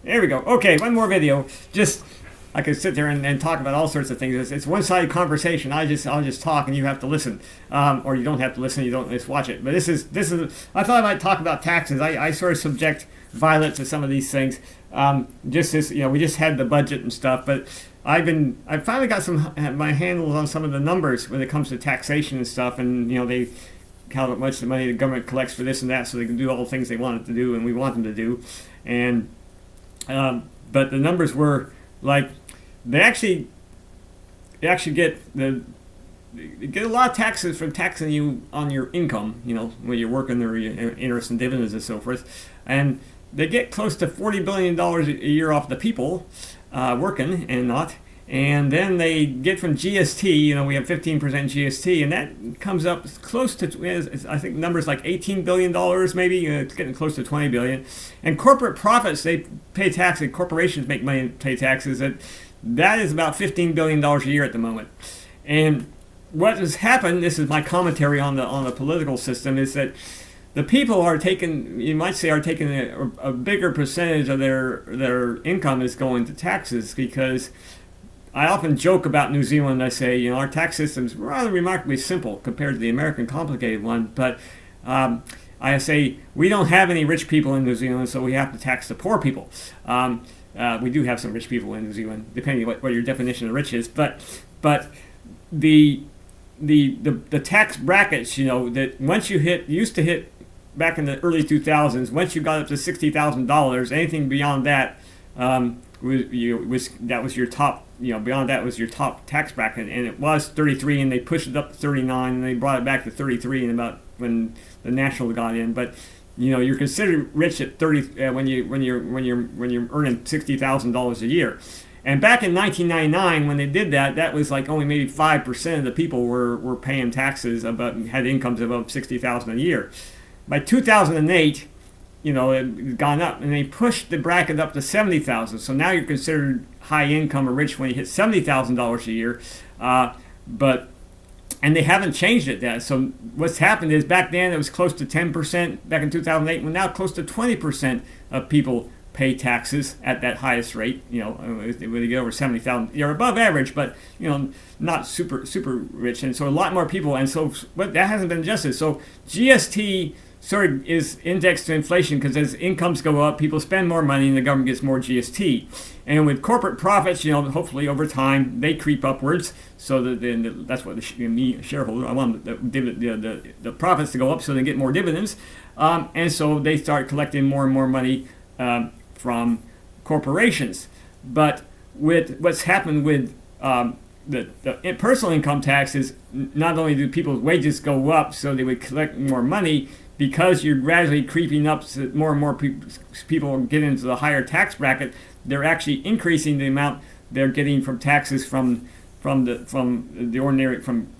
There we go. Okay, one more video. Just I could sit there and talk about all sorts of things. It's one-sided conversation. I'll just talk and you have to listen, or you don't have to listen. You don't just watch it. But this is. I thought I might talk about taxes. I sort of subject Violet to some of these things. Just as we just had the budget and stuff, but I finally got my handles on some of the numbers when it comes to taxation and stuff, and they how much the money the government collects for this and that, so they can do all the things they want it to do and we want them to do, and but the numbers were like they actually get they get a lot of taxes from taxing you on your income, when you're working their interest and dividends and so forth, and they get close to $40 billion a year off the people working and not. And then they get from GST, we have 15% GST, and that comes up close to, I think numbers like $18 billion maybe, it's getting close to $20 billion. And corporate profits, they pay taxes, corporations make money and pay taxes, that is about $15 billion a year at the moment. And what has happened, this is my commentary on the political system, is that the people are taking, you might say, a bigger percentage of their income is going to taxes, because I often joke about New Zealand. I say, our tax system is rather remarkably simple compared to the American complicated one, but I say we don't have any rich people in New Zealand, so we have to tax the poor people. We do have some rich people in New Zealand, depending on what your definition of rich is, but the tax brackets, that once you used to hit back in the early 2000s, once you got up to $60,000, anything beyond that was your top. Beyond that was your top tax bracket, and it was 33, and they pushed it up to 39, and they brought it back to 33, and about when the National got in. But you're considered rich at 30 when you're earning $60,000 a year. And back in 1999, when they did that, that was like only maybe 5% of the people were paying taxes had incomes above $60,000 a year. By 2008, it had gone up, and they pushed the bracket up to $70,000. So now you're considered high income or rich when you hit $70,000 a year. And they haven't changed it yet. So what's happened is back then it was close to 10%. Back in 2008, well, now close to 20% of people pay taxes at that highest rate. When you get over 70,000, you're above average, but not super rich. And so a lot more people. And so, but that hasn't been adjusted. So GST sort of is indexed to inflation, because as incomes go up, people spend more money and the government gets more GST. And with corporate profits, hopefully over time they creep upwards. So that's what me shareholder, I want the profits to go up so they get more dividends, and so they start collecting more and more money from corporations. But with what's happened with the personal income taxes, not only do people's wages go up, so they would collect more money. Because you're gradually creeping up, so more and more people get into the higher tax bracket, they're actually increasing the amount they're getting from taxes from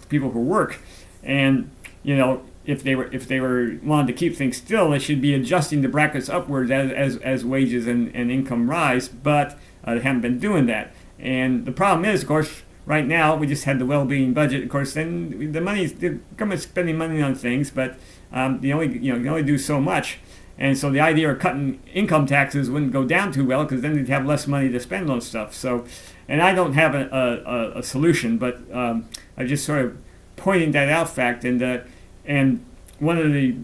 people who work. And if they were wanted to keep things still, they should be adjusting the brackets upwards as wages and income rise. But they haven't been doing that. And the problem is, of course, right now we just had the well-being budget. Of course, then the government's spending money on things, but you can only do so much, and so the idea of cutting income taxes wouldn't go down too well, because then they'd have less money to spend on stuff. So, and I don't have a solution, but I'm just sort of pointing that out fact. And one of the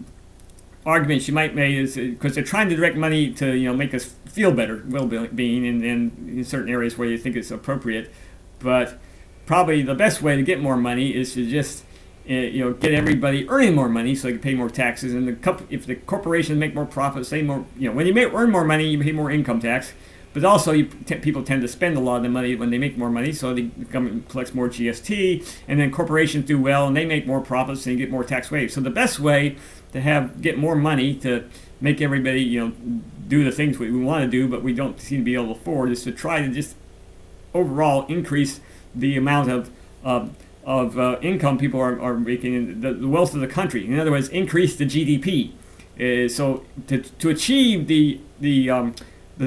arguments you might make is because they're trying to direct money to make us feel better, well-being, and in certain areas where you think it's appropriate, but probably the best way to get more money is to just get everybody earning more money so they can pay more taxes. And if the corporations make more profits, they more, when you earn more money, you pay more income tax. But also, people tend to spend a lot of the money when they make more money, so the government collects more GST, and then corporations do well, and they make more profits, and you get more tax waived. So the best way to get more money to make everybody, do the things we want to do, but we don't seem to be able to afford, is to try to just overall increase the amount of income people are making, the wealth of the country. In other words, increase the GDP. So to achieve the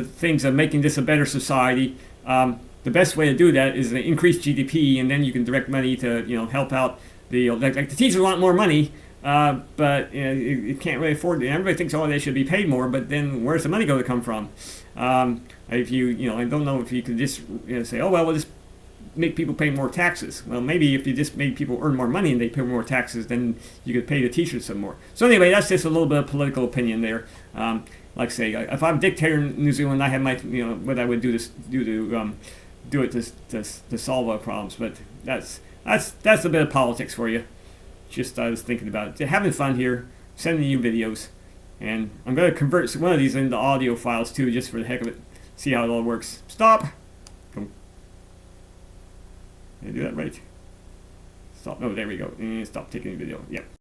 things of making this a better society, the best way to do that is to increase GDP, and then you can direct money to help out to teachers want more money, But you can't really afford it. Everybody thinks, oh, they should be paid more, but then where's the money going to come from? If I don't know if you can just say, oh, well, we'll just make people pay more taxes. Well, maybe if you just made people earn more money and they pay more taxes, then you could pay the teachers some more. So anyway, that's just a little bit of political opinion there. Like I say, if I'm dictator in New Zealand, I have my, what I would do to solve our problems. But that's a bit of politics for you. Just I was thinking about it. Having fun here, sending you videos, and I'm going to convert one of these into audio files too, just for the heck of it. See how it all works. Stop. Did I do that right? Stop. Oh, there we go. And stop taking the video. Yep.